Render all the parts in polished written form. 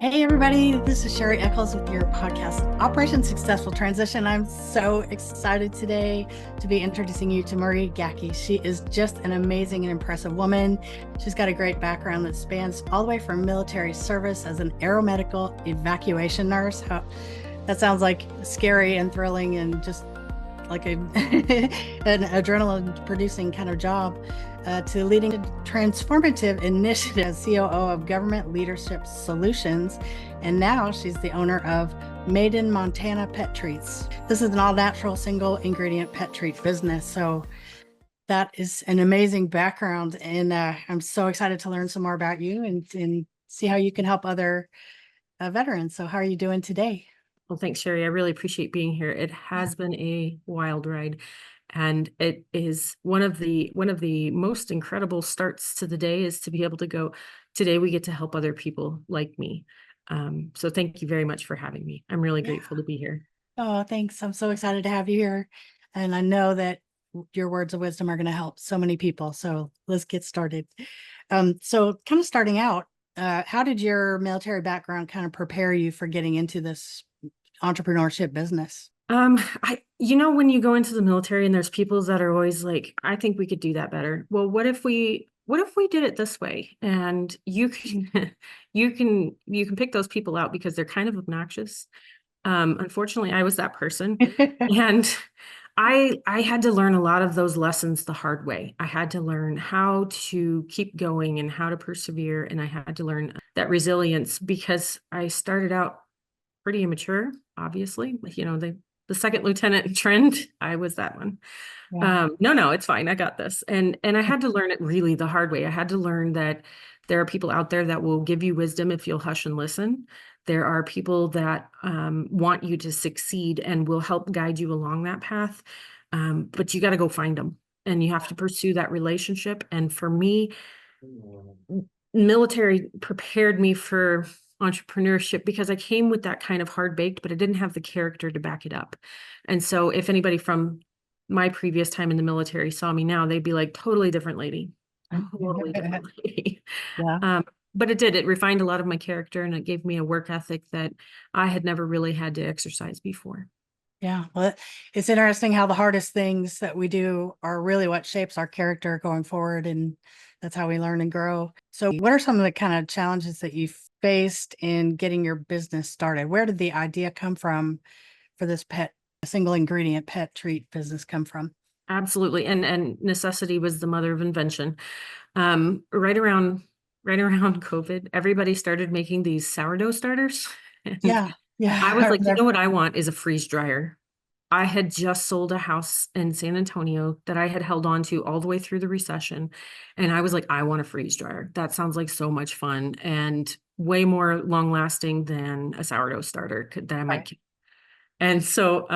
Hey, everybody, this is Sherri Echols with your podcast, Operation Successful Transition. I'm so excited today to be introducing you to Marie Gacke. She is just an amazing and impressive woman. She's got a great background that spans all the way from military service as an aeromedical evacuation nurse. That sounds like scary and thrilling and just like an adrenaline producing kind of job, to leading a transformative initiative as COO of Government Leadership Solutions. And now she's the owner of Made in Montana Pet Treats. This is an all natural single ingredient pet treat business. So that is an amazing background. And I'm so excited to learn some more about you and see how you can help other veterans. So how are you doing today? Well, thanks, Sherri. I really appreciate being here. It has been a wild ride, and it is one of the most incredible starts to the day is to be able to go, today we get to help other people like me. So thank you very much for having me. I'm really grateful to be here. Oh, thanks. I'm so excited to have you here. And I know that your words of wisdom are going to help so many people. So let's get started. So kind of starting out, how did your military background kind of prepare you for getting into this entrepreneurship business? When you go into the military and there's people that are always like, I think we could do that better. Well, what if we did it this way? And you can you can pick those people out because they're kind of obnoxious. Unfortunately, I was that person. And I had to learn a lot of those lessons the hard way. I had to learn how to keep going and how to persevere. And I had to learn that resilience because I started out pretty immature, obviously. The second lieutenant trend, I was that one. Yeah. No, it's fine. I got this. And I had to learn it really the hard way. I had to learn that there are people out there that will give you wisdom if you'll hush and listen. There are people that want you to succeed and will help guide you along that path. But you got to go find them and you have to pursue that relationship. And for me, military prepared me for entrepreneurship because I came with that kind of hard baked, but I didn't have the character to back it up. And so if anybody from my previous time in the military saw me now, they'd be like, totally different lady. Totally different lady. Yeah. But it refined a lot of my character and it gave me a work ethic that I had never really had to exercise before. Yeah. Well, it's interesting how the hardest things that we do are really what shapes our character going forward. And that's how we learn and grow. So what are some of the kind of challenges that you faced in getting your business started? Where did the idea come from for this single ingredient pet treat business come from? Absolutely. And necessity was the mother of invention. Right around COVID, everybody started making these sourdough starters. And Yeah. Yeah. I was I like, you know remember. what I want is a freeze dryer. I had just sold a house in San Antonio that I had held on to all the way through the recession. And I was like, I want a freeze dryer. That sounds like so much fun and way more long lasting than a sourdough starter that I Right. might. And so,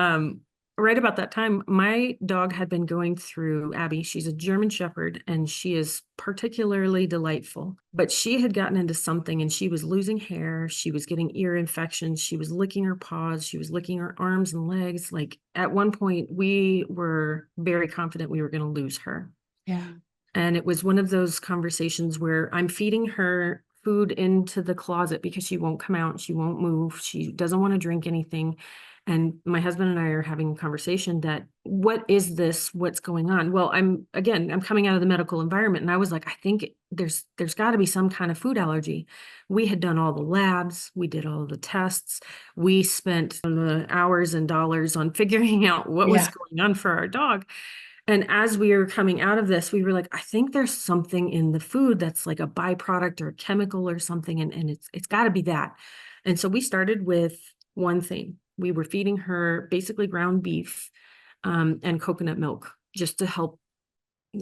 right about that time, my dog had been going through Abby. She's a German Shepherd and she is particularly delightful. But she had gotten into something and she was losing hair. She was getting ear infections. She was licking her paws. She was licking her arms and legs. Like at one point, we were very confident we were going to lose her. Yeah. And it was one of those conversations where I'm feeding her food into the closet because she won't come out. She won't move. She doesn't want to drink anything. And my husband and I are having a conversation that, what is this? What's going on? Well, I'm coming out of the medical environment and I was like, I think there's got to be some kind of food allergy. We had done all the labs. We did all the tests. We spent the hours and dollars on figuring out what was Yeah. going on for our dog. And as we were coming out of this, we were like, I think there's something in the food that's like a byproduct or a chemical or something. And it's got to be that. And so we started with one thing. We were feeding her basically ground beef and coconut milk just to help.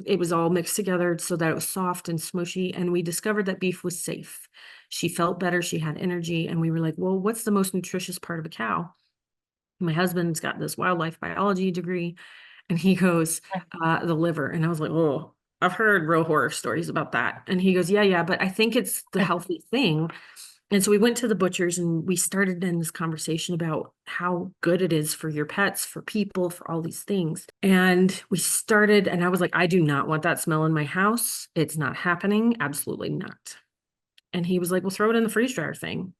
It was all mixed together so that it was soft and smushy. And we discovered that beef was safe. She felt better. She had energy. And we were like, well, what's the most nutritious part of a cow? My husband's got this wildlife biology degree. And he goes, the liver. And I was like, oh, I've heard real horror stories about that. And he goes, yeah, but I think it's the healthy thing. And so we went to the butchers and we started in this conversation about how good it is for your pets, for people, for all these things. And we started, and I was like, I do not want that smell in my house. It's not happening. Absolutely not. And he was like, well, throw it in the freeze dryer thing.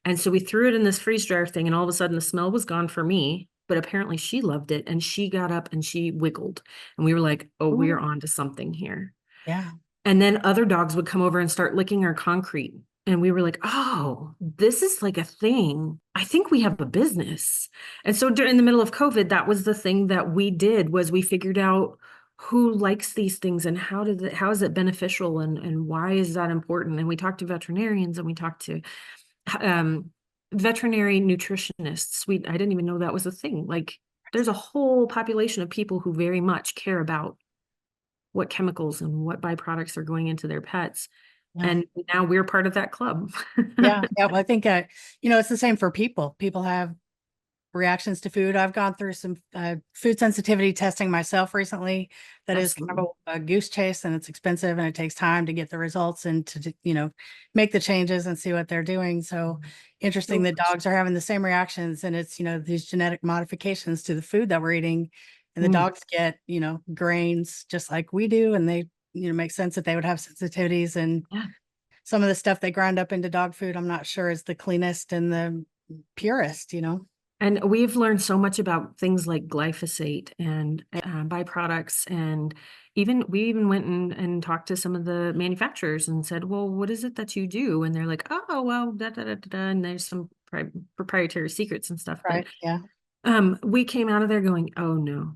And so we threw it in this freeze dryer thing, and all of a sudden the smell was gone for me, but apparently she loved it, and she got up and she wiggled. And we were like, oh, we are Ooh, on to something here. yeah. And then other dogs would come over and start licking our concrete. And we were like, oh, this is like a thing. I think we have a business. And so during the middle of COVID, that was the thing that we did, was we figured out who likes these things and how is it beneficial, and why is that important? And we talked to veterinarians, and we talked to um, veterinary nutritionists. I didn't even know that was a thing. Like, there's a whole population of people who very much care about what chemicals and what byproducts are going into their pets. Yeah. And now we're part of that club. Yeah. Yeah. Well, I think, it's the same for people. People have reactions to food. I've gone through some food sensitivity testing myself recently. That is kind Absolutely. of a goose chase, and it's expensive, and it takes time to get the results and to, make the changes and see what they're doing. So interesting No, that dogs are having the same reactions, and it's, these genetic modifications to the food that we're eating. And the mm, dogs get, grains just like we do. And they, make sense that they would have sensitivities. And yeah. some of the stuff they grind up into dog food, I'm not sure is the cleanest and the purest. And we've learned so much about things like glyphosate and byproducts. And we even went and talked to some of the manufacturers and said, well, what is it that you do? And they're like, oh, well, da, da, da, da, da. And there's some proprietary secrets and stuff. But Right. Yeah. we came out of there going, oh no,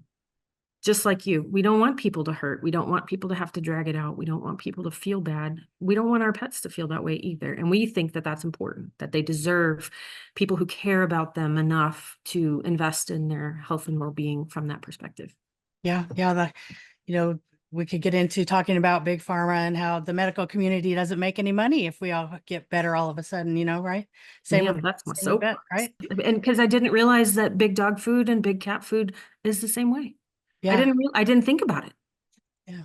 just like you, we don't want people to hurt. We don't want people to have to drag it out. We don't want people to feel bad. We don't want our pets to feel that way either. And we think that that's important, that they deserve people who care about them enough to invest in their health and well-being from that perspective. Yeah. Yeah. You know, we could get into talking about big pharma and how the medical community doesn't make any money if we all get better all of a sudden, right? Same with Man, that's my vet, soapbox. right? And because I didn't realize that big dog food and big cat food is the same way. Yeah. I didn't think about it. Yeah.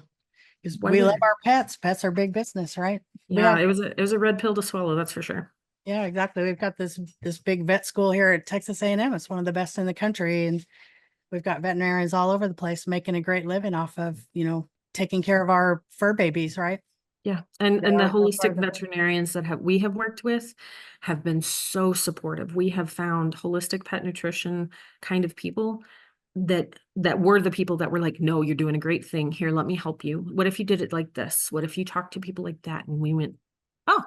Because One we love bit. our pets. Pets are big business, right? We Yeah, have, it was a red pill to swallow, that's for sure. yeah, exactly. We've got this big vet school here at Texas A&M. It's one of the best in the country. And we've got veterinarians all over the place making a great living off of, taking care of our fur babies, right? Yeah. They And the are, they're part holistic of the, veterinarians that we have worked with have been so supportive. We have found holistic pet nutrition kind of people that were the people that were like, no, you're doing a great thing. Here, let me help you. What if you did it like this? What if you talked to people like that? And we went, oh,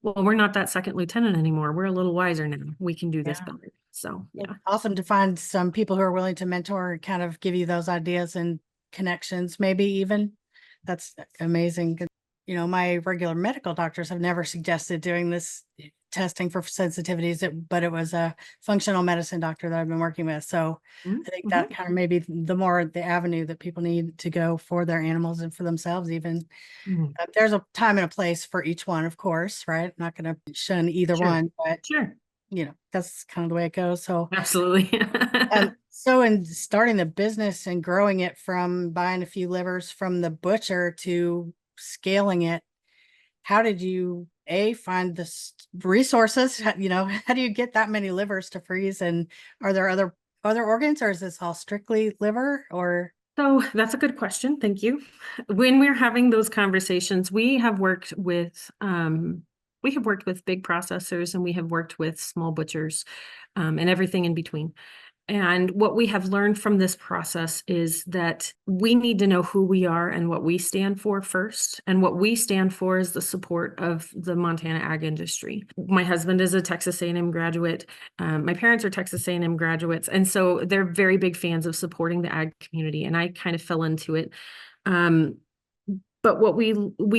well, we're not that second lieutenant anymore. We're a little wiser now. We can do this yeah. better. So Well, yeah. awesome to find some people who are willing to mentor and kind of give you those ideas and connections, maybe even. That's amazing. My regular medical doctors have never suggested doing this testing for sensitivities, but it was a functional medicine doctor that I've been working with. So I think Mm-hmm. that kind of maybe the more the avenue that people need to go for their animals and for themselves, even. Mm-hmm. There's a time and a place for each one, of course, right? Not going to shun either Sure. one, but Sure. that's kind of the way it goes. So Absolutely. so in starting the business and growing it from buying a few livers from the butcher to scaling it, how did you find the resources? How do you get that many livers to freeze? And are there other organs, or is this all strictly liver? Or So that's a good question. Thank you. When we're having those conversations, we have worked with big processors, and we have worked with small butchers, and everything in between. And what we have learned from this process is that we need to know who we are and what we stand for first. And what we stand for is the support of the Montana ag industry. My husband is a Texas A&M graduate. My parents are Texas A&M graduates. And so they're very big fans of supporting the ag community. And I kind of fell into it. But what we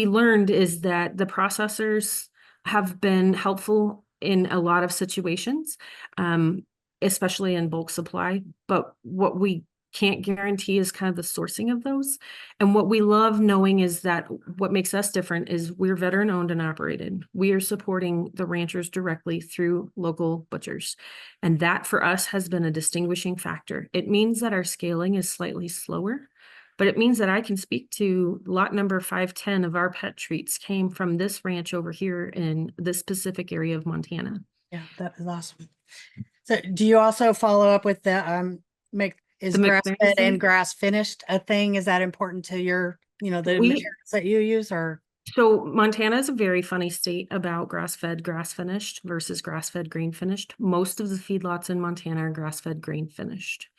learned is that the processors have been helpful in a lot of situations. Especially in bulk supply. But what we can't guarantee is kind of the sourcing of those. And what we love knowing is that what makes us different is we're veteran owned and operated. We are supporting the ranchers directly through local butchers. And that for us has been a distinguishing factor. It means that our scaling is slightly slower, but it means that I can speak to lot number 510 of our pet treats came from this ranch over here in this specific area of Montana. yeah, that is awesome. So do you also follow up with the is The grass McLaren fed and thing? grass finished a thing? Is that important to your, the We materials that you use, or? So Montana is a very funny state about grass-fed, grass-finished versus grass-fed, grain-finished. Most of the feedlots in Montana are grass-fed, grain-finished.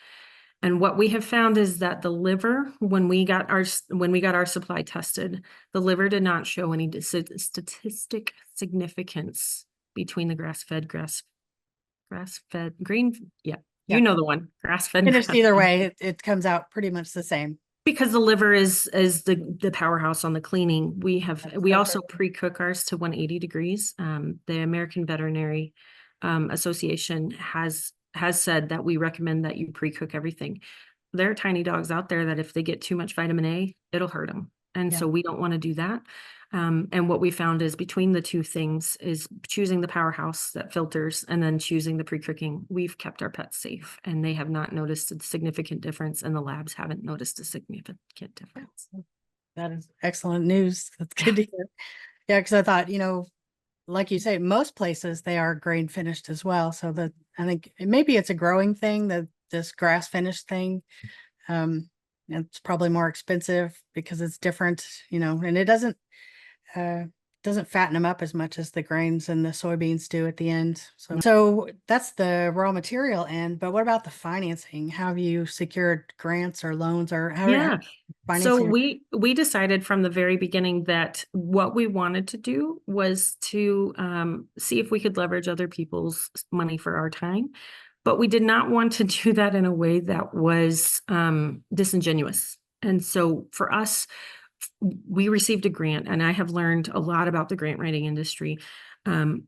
And what we have found is that the liver, when we got our supply tested, the liver did not show any statistic significance between the grass-fed, green. Yeah, Yeah. you know the one, grass-fed, Finished either grass-fed. way, it comes out pretty much the same. Because the liver is the powerhouse on the cleaning. That's We so also true. pre-cook ours to 180 degrees. The American Veterinary Association has said that we recommend that you pre-cook everything. There are tiny dogs out there that if they get too much vitamin A, it'll hurt them. And Yeah. so we don't want to do that. And what we found is between the two things is choosing the powerhouse that filters and then choosing the pre-cooking. We've kept our pets safe and they have not noticed a significant difference, and the labs haven't noticed a significant difference. That is excellent news. That's good to hear. Yeah, because I thought, like you say, most places they are grain finished as well. So that I think maybe it's a growing thing, that this grass finished thing. It's probably more expensive because it's different, and it uh doesn't fatten them up as much as the grains and the soybeans do at the end. So that's the raw material end. But what about the financing? How have you secured grants or loans, or how Yeah. So financing? we decided from the very beginning that what we wanted to do was to see if we could leverage other people's money for our time, but we did not want to do that in a way that was disingenuous. And so for us, we received a grant, and I have learned a lot about the grant writing industry.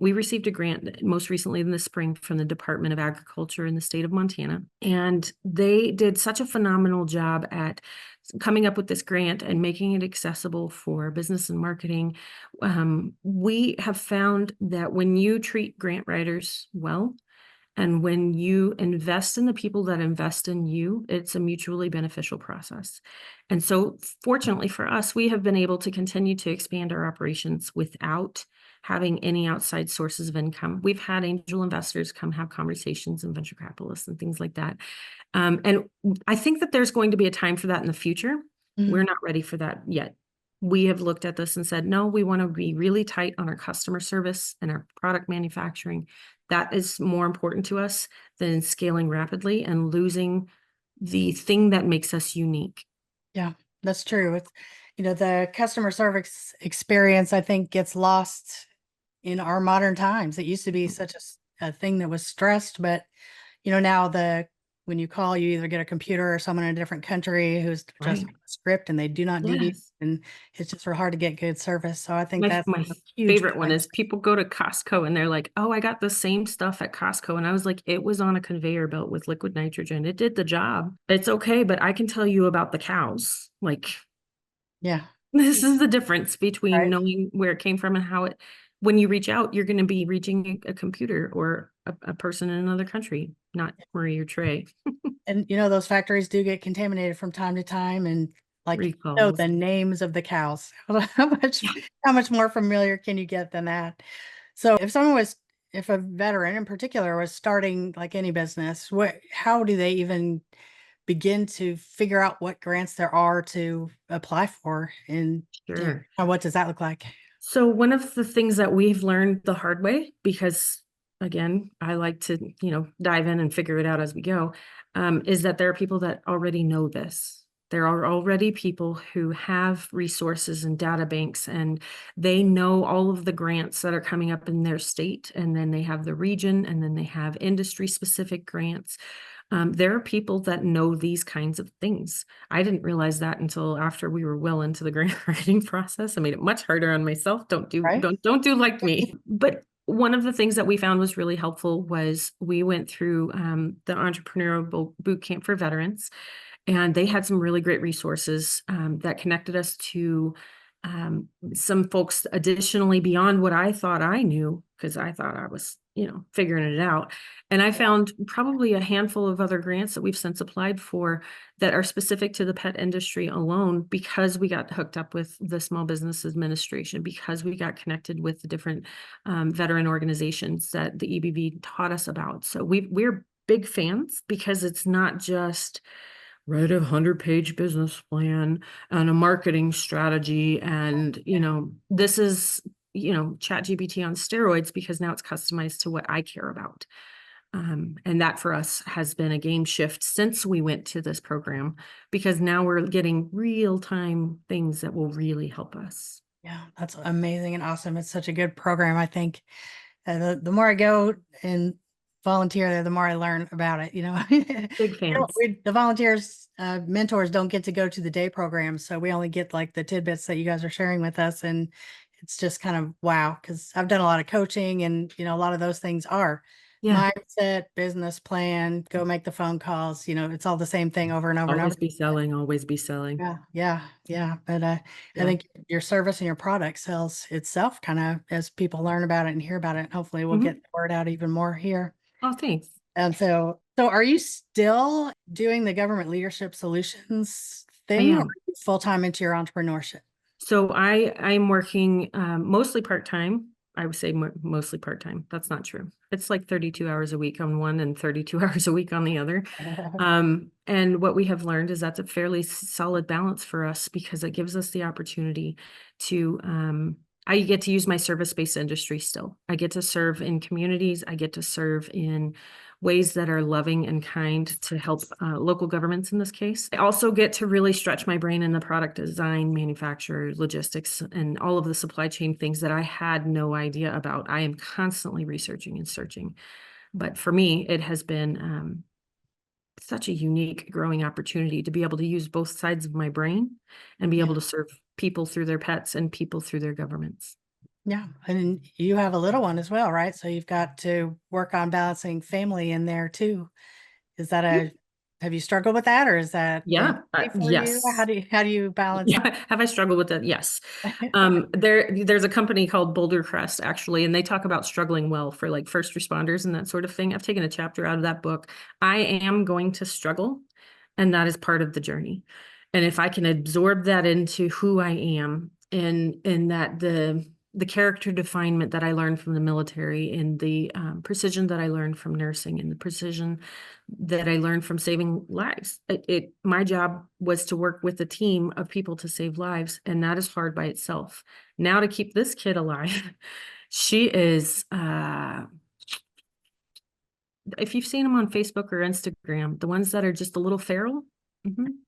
We received a grant most recently in the spring from the Department of Agriculture in the state of Montana, and they did such a phenomenal job at coming up with this grant and making it accessible for business and marketing. We have found that when you treat grant writers well, and when you invest in the people that invest in you, it's a mutually beneficial process. And so fortunately for us, we have been able to continue to expand our operations without having any outside sources of income. We've had angel investors come have conversations and venture capitalists and things like that. And I think that there's going to be a time for that in the future. Mhm. We're not ready for that yet. We have looked at this and said, no, we want to be really tight on our customer service and our product manufacturing. That is more important to us than scaling rapidly and losing the thing that makes us unique. Yeah, that's true. It's, the customer service experience, I think, gets lost in our modern times. It used to be such a thing that was stressed, but now when you call, you either get a computer or someone in a different country who's just Right. a script and they do not deviate, Yes. and it's just real hard to get good service. So I think that's My a huge favorite one point. is people go to Costco and they're like, oh, I got the same stuff at Costco. And I was like, it was on a conveyor belt with liquid nitrogen. It did the job. It's okay, but I can tell you about the cows. Like, Yeah, this is the difference between right. knowing where it came from and how it, when you reach out, you're going to be reaching a computer or a person in another country, not Marie or Trey. And those factories do get contaminated from time to time, and like Recalls. the names of the cows. How much Yeah, how much more familiar can you get than that? So if a veteran in particular was starting like any business, how do they even begin to figure out what grants there are to apply for, and sure. what does that look like? So one of the things that we've learned the hard way, because again, I like to, dive in and figure it out as we go, is that there are people that already know this. There are already people who have resources and data banks, and they know all of the grants that are coming up in their state, and then they have the region, and then they have industry specific grants. There are people that know these kinds of things. I didn't realize that until after we were well into the grant writing process. I made it much harder on myself. Right. Don't do like me. But one of the things that we found was really helpful was we went through the entrepreneurial boot camp for veterans, and they had some really great resources that connected us to some folks additionally beyond what I thought I knew, because I thought I was, figuring it out. And I found probably a handful of other grants that we've since applied for that are specific to the pet industry alone, because we got hooked up with the Small Business Administration, because we got connected with the different veteran organizations that the EBV taught us about. So we're big fans, because it's not just write a 100-page business plan and a marketing strategy. And, this is, chat GPT on steroids because now it's customized to what I care about. And that for us has been a game shift since we went to this program, because now we're getting real-time things that will really help us. Yeah, that's amazing and awesome. It's such a good program. I think the more I go and volunteer there, the more I learn about it. Big fans. The volunteers, mentors don't get to go to the day program. So we only get like the tidbits that you guys are sharing with us. And it's just kind of wow, because I've done a lot of coaching and, a lot of those things are Yeah. mindset, business plan, go make the phone calls. It's all the same thing over and over and over. Always be selling, always be selling. Yeah. But I Yeah. think your service and your product sells itself kind of as people learn about it and hear about it. Hopefully we'll get the word out even more here. Oh, thanks. And so are you still doing the government leadership solutions I thing, or are am. you full-time into your entrepreneurship? So I'm working mostly part-time. I would say mostly part-time. That's not true. It's like 32 hours a week on one and 32 hours a week on the other. And what we have learned is that's a fairly solid balance for us, because it gives us the opportunity to, I get to use my service-based industry still. I get to serve in communities. I get to serve in ways that are loving and kind to help local governments in this case. I also get to really stretch my brain in the product design, manufacture, logistics, and all of the supply chain things that I had no idea about. I am constantly researching and searching. But for me, it has been such a unique growing opportunity to be able to use both sides of my brain and be Yeah. able to serve people through their pets and people through their governments. Yeah. And you have a little one as well, right? So you've got to work on balancing family in there too. Is that have you struggled with that, or is that been Yeah, easy for you? yes. How do you balance Yeah. Have I struggled with that? Yes. There's a company called Boulder Crest, actually, and they talk about struggling well for like first responders and that sort of thing. I've taken a chapter out of that book. I am going to struggle, and that is part of the journey. And if I can absorb that into who I am, and that the character definement that I learned from the military, and the precision that I learned from nursing, and the precision that I learned from saving lives. My job was to work with a team of people to save lives, and that is hard by itself. Now to keep this kid alive, she is, if you've seen them on Facebook or Instagram, the ones that are just a little feral,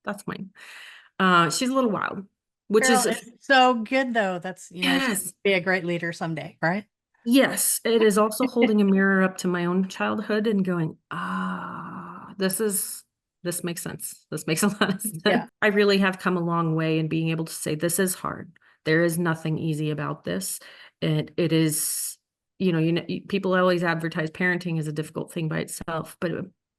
that's mine. She's a little wild, which Carol, is, it's so good though. That's, yes. be a great leader someday, right? Yes, it is also holding a mirror up to my own childhood and going, this makes sense. This makes a lot of sense. Yeah. I really have come a long way in being able to say this is hard. There is nothing easy about this. It is, people always advertise parenting as a difficult thing by itself, but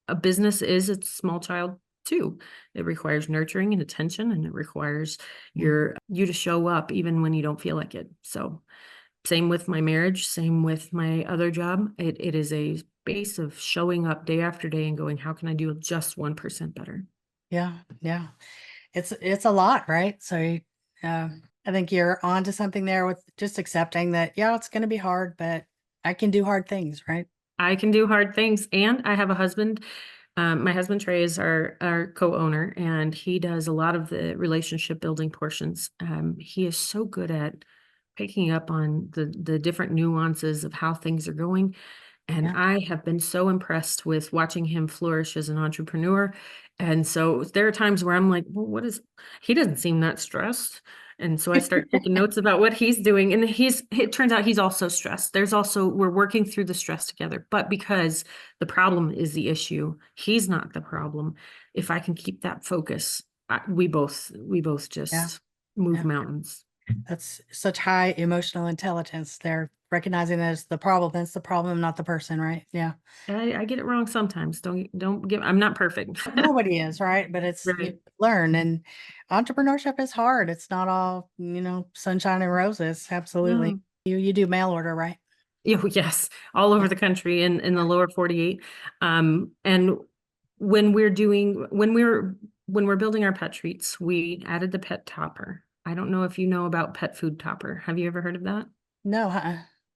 a business is a small child too. It requires nurturing and attention, and it requires you to show up even when you don't feel like it. So same with my marriage, same with my other job. It is a space of showing up day after day and going, how can I do just 1% better? Yeah. Yeah. It's a lot, right? So I think you're onto something there with just accepting that, yeah, it's going to be hard, but I can do hard things, right? I can do hard things, and I have a husband. My husband Trey is our co-owner, and he does a lot of the relationship building portions. He is so good at picking up on the different nuances of how things are going. And Yeah. I have been so impressed with watching him flourish as an entrepreneur. And so there are times where I'm like, well, he doesn't seem that stressed. And so I start taking notes about what he's doing. And it turns out he's also stressed. We're working through the stress together, but because the problem is the issue, he's not the problem. If I can keep that focus, we both Yeah. just move Yeah. mountains. That's such high emotional intelligence. They're recognizing that it's the problem. That's the problem, not the person, right? Yeah. I get it wrong sometimes. I'm not perfect. Nobody is, right? But it's you Right. learn, and entrepreneurship is hard. It's not all, sunshine and roses. Absolutely. No. You do mail order, right? Yeah, yes, all over Yeah. the country in the lower 48. And when we're building our pet treats, we added the pet topper. I don't know if you know about pet food topper. Have you ever heard of that? No,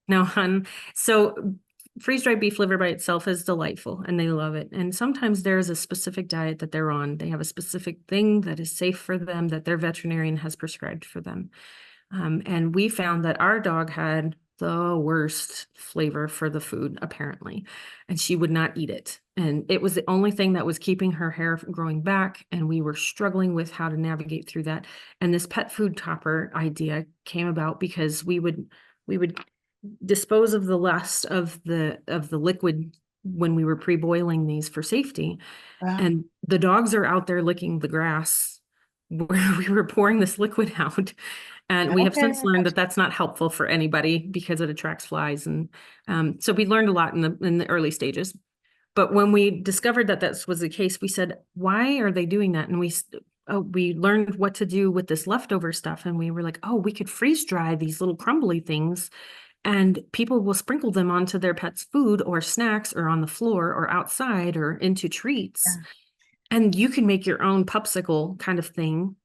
No, hun. So freeze-dried beef liver by itself is delightful and they love it. And sometimes there is a specific diet that they're on. They have a specific thing that is safe for them that their veterinarian has prescribed for them. And we found that our dog had the worst flavor for the food, apparently, and she would not eat it. And it was the only thing that was keeping her hair from growing back. And we were struggling with how to navigate through that. And this pet food topper idea came about because we would dispose of the last of the liquid when we were pre-boiling these for safety. Wow. And the dogs are out there licking the grass where we were pouring this liquid out. And we have Okay. since learned that that's not helpful for anybody because it attracts flies. And so we learned a lot in the early stages. But when we discovered that that was the case, we said, why are they doing that? And we learned what to do with this leftover stuff. And we were like, oh, we could freeze dry these little crumbly things and people will sprinkle them onto their pets' food or snacks or on the floor or outside or into treats. Yeah. And you can make your own popsicle kind of thing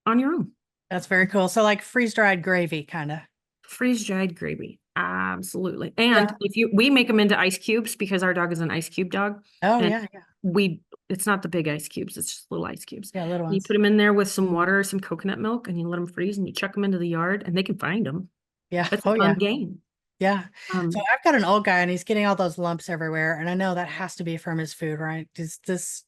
on your own. That's very cool. So like freeze-dried gravy kind of. Freeze-dried gravy. Absolutely. And Yeah. we make them into ice cubes because our dog is an ice cube dog. Oh, And yeah, yeah. it's not the big ice cubes, it's just little ice cubes. Yeah, little You ones. put them in there with some water or some coconut milk and you let them freeze and you chuck them into the yard and they can find them. Yeah. That's a Oh, fun yeah. game. Yeah. So Um, I've got an old guy and he's getting all those lumps everywhere. And I know that has to be from his food, right? Does this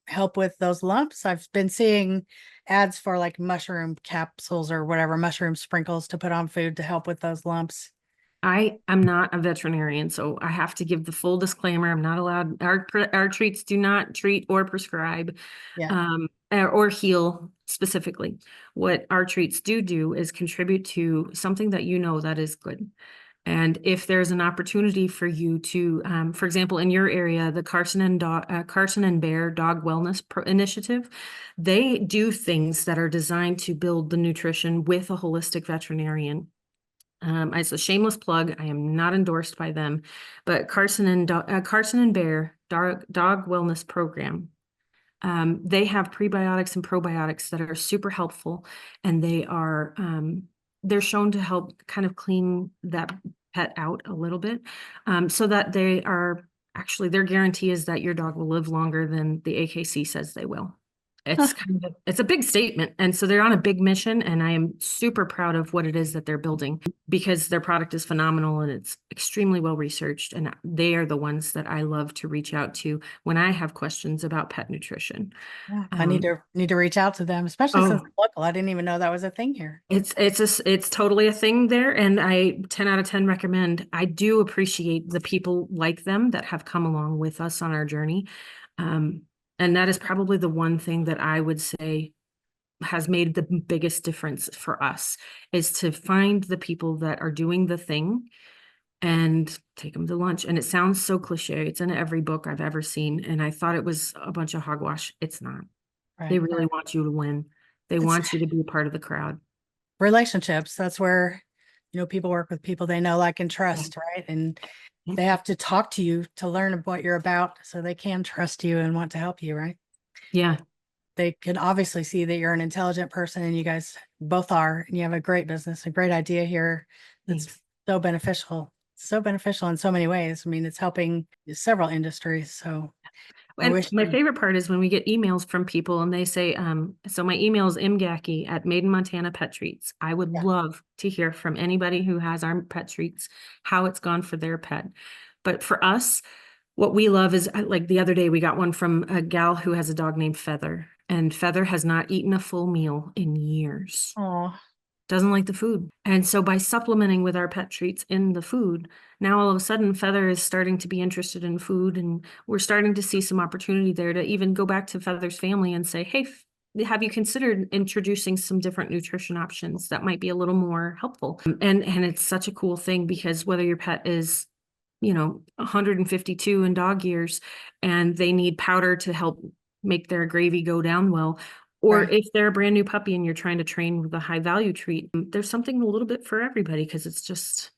help with those lumps? I've been seeing ads for like mushroom capsules or whatever, mushroom sprinkles to put on food to help with those lumps. I am not a veterinarian, so I have to give the full disclaimer. I'm not allowed, our treats do not treat or prescribe Yeah. or heal specifically. What our treats do is contribute to something that you know that is good. And if there's an opportunity for you to, for example, in your area, the Carson and Bear Dog Wellness Initiative, they do things that are designed to build the nutrition with a holistic veterinarian. It's a shameless plug. I am not endorsed by them, but Carson and Bear Dog Wellness Program. They have prebiotics and probiotics that are super helpful, and they're shown to help kind of clean that pet out a little bit, so that they are actually their guarantee is that your dog will live longer than the AKC says they will. Huh. It's a big statement. And so they're on a big mission, and I am super proud of what it is that they're building because their product is phenomenal and it's extremely well researched. And they are the ones that I love to reach out to when I have questions about pet nutrition. Yeah. I Um, need to reach out to them, especially since oh, it's local. I didn't even know that was a thing here. it's totally a thing there. And I 10 out of 10 recommend. I do appreciate the people like them that have come along with us on our journey. Um, and that is probably the one thing that I would say has made the biggest difference for us is to find the people that are doing the thing and take them to lunch. And it sounds so cliche. It's in every book I've ever seen. And I thought it was a bunch of hogwash. It's not. They Right. really Right. want you to win. They It's want you to be a part of the crowd. relationships. That's where, people work with people they know, like, and trust, right? And they have to talk to you to learn what you're about so they can trust you and want to help you, right? Yeah. They can obviously see that you're an intelligent person and you guys both are, and you have a great business, a great idea here that's Thanks. so beneficial in so many ways. I mean, it's helping several industries. So I And wish my favorite part is when we get emails from people and they say, so my email is mgacke at Made in Montana Pet Treats. I would yeah. love to hear from anybody who has our pet treats, how it's gone for their pet. But for us, what we love is like the other day, we got one from a gal who has a dog named Feather, and Feather has not eaten a full meal in years. Oh, Doesn't like the food. And so by supplementing with our pet treats in the food, now all of a sudden Feather is starting to be interested in food, and we're starting to see some opportunity there to even go back to Feather's family and say, hey, have you considered introducing some different nutrition options that might be a little more helpful? And it's such a cool thing because whether your pet is 152 in dog years and they need powder to help make their gravy go down well, or right. if they're a brand new puppy and you're trying to train with a high value treat, there's something a little bit for everybody because it's just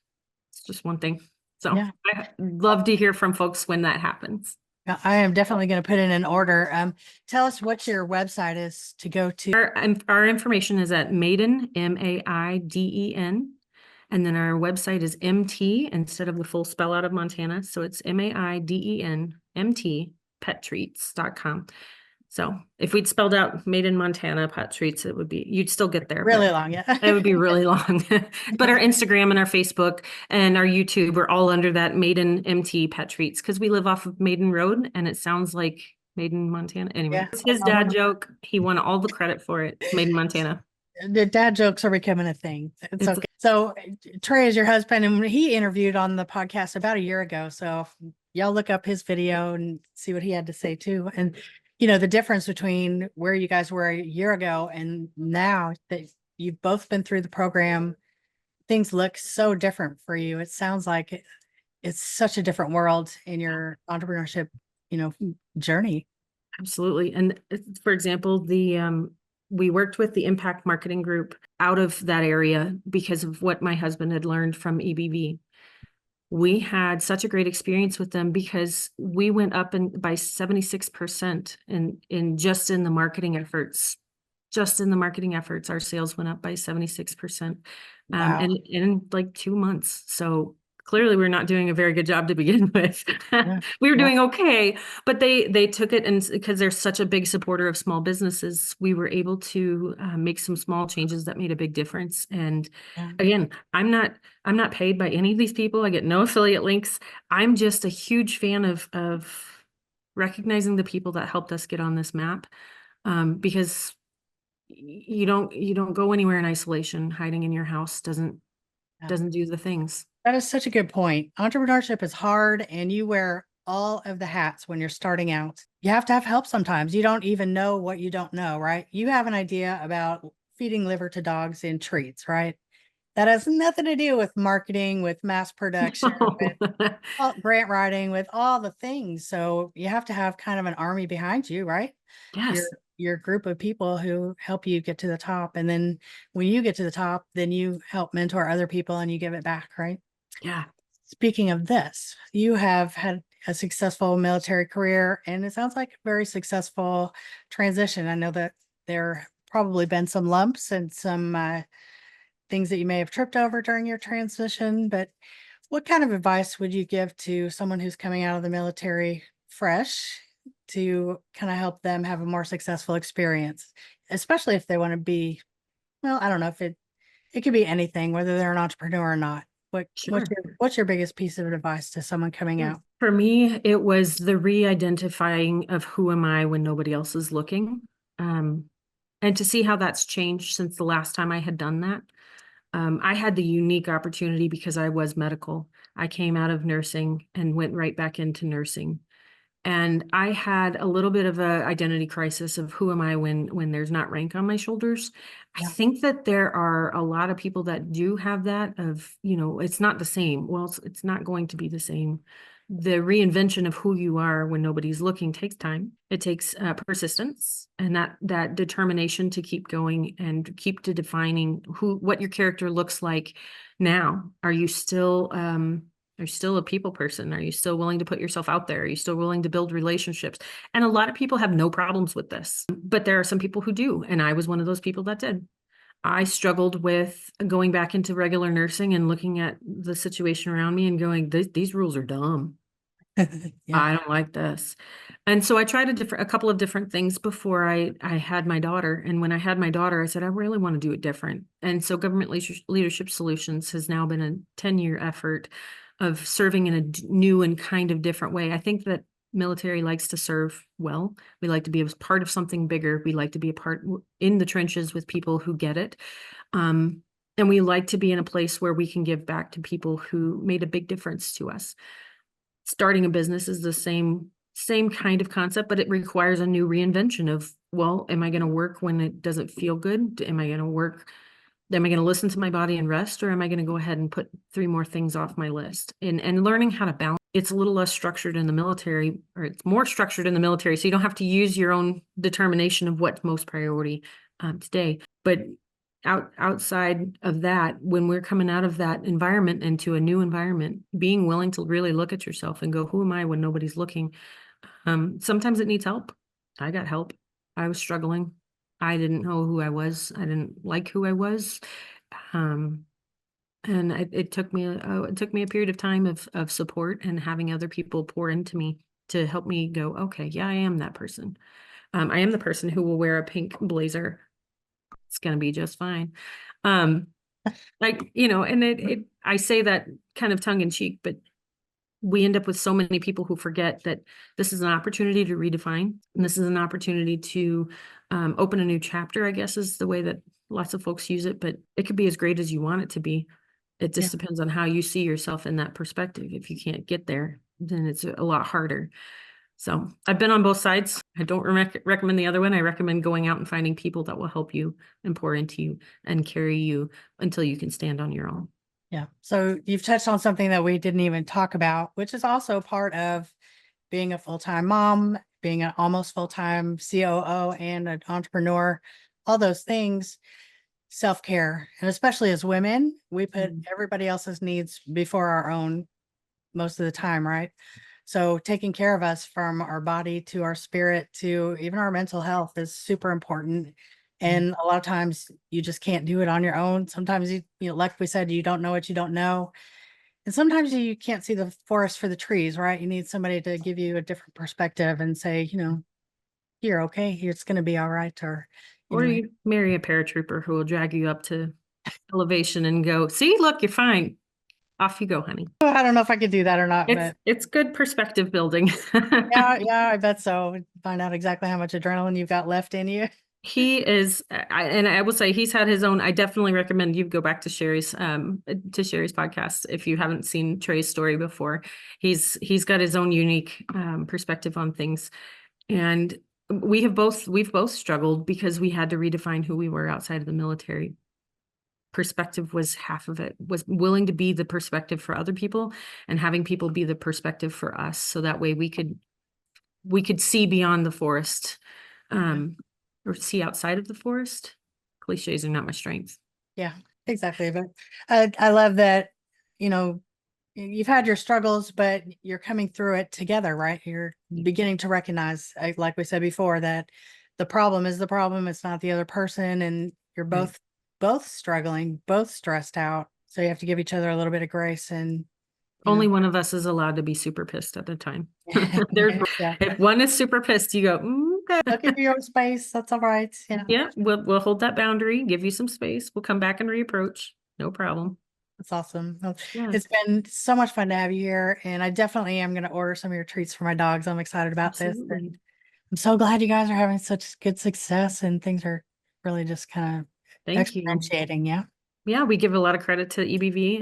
one thing. So Yeah. I love to hear from folks when that happens. Yeah, I am definitely going to put in an order. Tell us what your website is to go to. Our information is at Maiden, Maiden, And then our website is MT instead of the full spell out of Montana. So it's MAIDENMT pettreats.com. So if we'd spelled out made in Montana pet treats, it would be, you'd still get there, Really but long, yeah. it would be really long. But our Instagram and our Facebook and our YouTube are all under that Maiden MT Pet Treats because we live off of Maiden Road and it sounds like Maiden, Montana. Anyway, Yeah. it's his dad joke. He won all the credit for it. It's Maiden, Montana. The dad jokes are becoming a thing. It's It's okay. So Trey is your husband, and he interviewed on the podcast about a year ago. So y'all look up his video and see what he had to say too. And the difference between where you guys were a year ago and now that you've both been through the program, things look so different for you. It sounds like it's such a different world in your entrepreneurship, journey. absolutely. And for example, we worked with the Impact Marketing Group out of that area because of what my husband had learned from EBV. We had such a great experience with them because we went up by 76% in just in the marketing efforts. Just in the marketing efforts, our sales went up by 76%. Wow. And in like 2 months. So clearly we're not doing a very good job to begin with. Yeah. We were Yeah. doing okay, but they took it, and because they're such a big supporter of small businesses, we were able to make some small changes that made a big difference. And Yeah. again, I'm not paid by any of these people. I get no affiliate links. I'm just a huge fan of recognizing the people that helped us get on this map. Because you don't go anywhere in isolation. Hiding in your house doesn't Yeah. doesn't do the things. That is such a good point. Entrepreneurship is hard and you wear all of the hats when you're starting out. You have to have help sometimes. You don't even know what you don't know, right? You have an idea about feeding liver to dogs in treats, right? That has nothing to do with marketing, with mass production, with grant writing, with all the things. So you have to have kind of an army behind you, right? Your Yes. your group of people who help you get to the top. And then when you get to the top, then you help mentor other people and you give it back, right? Yeah. Speaking of this, you have had a successful military career and it sounds like a very successful transition. I know that there probably been some lumps and some things that you may have tripped over during your transition, but what kind of advice would you give to someone who's coming out of the military fresh to kind of help them have a more successful experience, especially if they want to be, well, I don't know if it could be anything, whether they're an entrepreneur or not. Sure. What's your biggest piece of advice to someone coming out? For me, it was the re-identifying of who am I when nobody else is looking. Um, and to see how that's changed since the last time I had done that. I had the unique opportunity because I was medical. I came out of nursing and went right back into nursing. And I had a little bit of a identity crisis of who am I when there's not rank on my shoulders. I Yeah. think that there are a lot of people that do have that of, it's not the same. Well, it's not going to be the same. The reinvention of who you are when nobody's looking takes time. It takes persistence and that determination to keep going and keep to defining what your character looks like now. Are you still a people person? Are you still willing to put yourself out there? Are you still willing to build relationships? And a lot of people have no problems with this, but there are some people who do. And I was one of those people that did. I struggled with going back into regular nursing and looking at the situation around me and going, these rules are dumb. Yeah. I don't like this. And so I tried a couple of different things before I had my daughter. And when I had my daughter, I said, I really want to do it different. And so Government Leadership Solutions has now been a 10-year effort of serving in a new and kind of different way. I think that military likes to serve well. We like to be a part of something bigger. We like to be a part in the trenches with people who get it. And we like to be in a place where we can give back to people who made a big difference to us. Starting a business is the same kind of concept, but it requires a new reinvention of, well, am I going to work when it doesn't feel good? Am I going to listen to my body and rest, or am I going to go ahead and put 3 more things off my list? And learning how to balance. It's a little less structured in the military, or it's more structured in the military, so you don't have to use your own determination of what's most priority today. But outside of that, when we're coming out of that environment into a new environment, being willing to really look at yourself and go, who am I when nobody's looking? Sometimes it needs help. I got help. I was struggling. I didn't know who I was. I didn't like who I was. And it took me a period of time of support and having other people pour into me to help me go, okay, yeah, I am that person. I am the person who will wear a pink blazer. It's going to be just fine. Um, and I say that kind of tongue in cheek, but we end up with so many people who forget that this is an opportunity to redefine, and this is an opportunity to open a new chapter, I guess is the way that lots of folks use it, but it could be as great as you want it to be. It Yeah. just depends on how you see yourself in that perspective. If you can't get there, then it's a lot harder. So I've been on both sides. I don't recommend the other one. I recommend going out and finding people that will help you and pour into you and carry you until you can stand on your own. Yeah. So you've touched on something that we didn't even talk about, which is also part of being a full-time mom, being an almost full-time COO and an entrepreneur, all those things, self-care. And especially as women, we put everybody else's needs before our own most of the time, right? So taking care of us from our body to our spirit to even our mental health is super important. And a lot of times you just can't do it on your own. Sometimes like we said, you don't know what you don't know. And sometimes you can't see the forest for the trees, right? You need somebody to give you a different perspective and say, you're okay. It's going to be all right. Or Or anyway, you marry a paratrooper who will drag you up to elevation and go, see, look, you're fine. Off you go, honey. I don't know if I could do that or not, but It's good perspective building. yeah, I bet so. Find out exactly how much adrenaline you've got left in you. He is, and I will say he's had his own. I definitely recommend you go back to Sherri's podcast if you haven't seen Trey's story before. He's got his own unique perspective on things, and we've both struggled because we had to redefine who we were outside of the military. Perspective was half of it, was willing to be the perspective for other people and having people be the perspective for us, so that way we could see beyond the forest, or see outside of the forest. Cliches are not my strength. Yeah, exactly. But I love that, you know, you've had your struggles, but you're coming through it together, right? You're beginning to recognize, like we said before, that the problem is the problem. It's not the other person. And you're Right. both struggling, both stressed out. So you have to give each other a little bit of grace and, Only one of us is allowed to be super pissed at a time. yeah, If one is super pissed, you go, okay. I'll give you your space. That's all right. Yeah. Yeah, we'll hold that boundary, give you some space. We'll come back and reapproach. No problem. That's awesome. Well, Yeah, it's been so much fun to have you here. And I definitely am going to order some of your treats for my dogs. I'm excited about this. absolutely. I'm so glad you guys are having such good success and things are really just kind of Thank you. exponentiating. Yeah. Yeah, we give a lot of credit to EBV.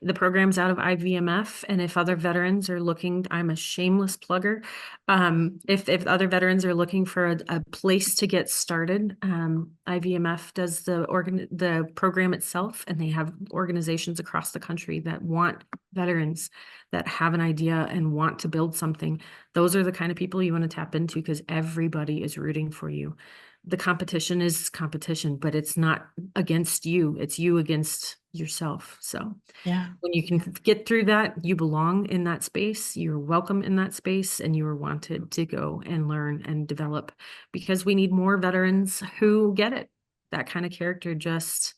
The program's out of IVMF, and if other veterans are looking, I'm a shameless plugger. If other veterans are looking for a place to get started, IVMF does the program itself, and they have organizations across the country that want veterans that have an idea and want to build something. Those are the kind of people you want to tap into because everybody is rooting for you. The competition is competition, but it's not against you. It's you against yourself. So Yeah. when you can get through that, you belong in that space. You're welcome in that space, and you are wanted to go and learn and develop because we need more veterans who get it. That kind of character just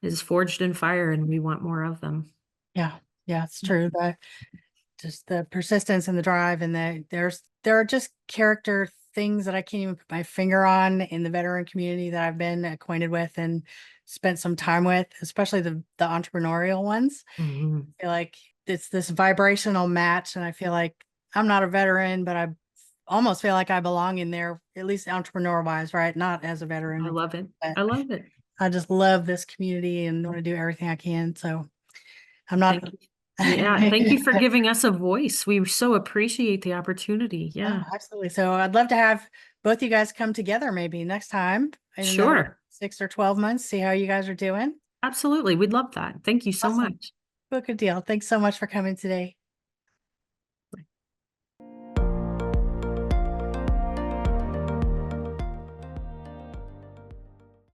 is forged in fire, and we want more of them. Yeah. Yeah. It's true. Just the persistence and the drive and there are just character things that I can't even put my finger on in the veteran community that I've been acquainted with and spent some time with, especially the entrepreneurial ones. Mhm. I feel like it's this vibrational match, and I feel like I'm not a veteran, but I almost feel like I belong in there, at least entrepreneur wise, right? Not as a veteran, I love it. but I love it. I just love this community and want to do everything I can. So I'm not. Thank you. Yeah, thank you for giving us a voice. We so appreciate the opportunity. Oh, Yeah, absolutely. So I'd love to have both you guys come together maybe next time in another sure. 6 or 12 months, see how you guys are doing. Absolutely. We'd love that. Thank you so Awesome. much. Well, good deal. Thanks so much for coming today.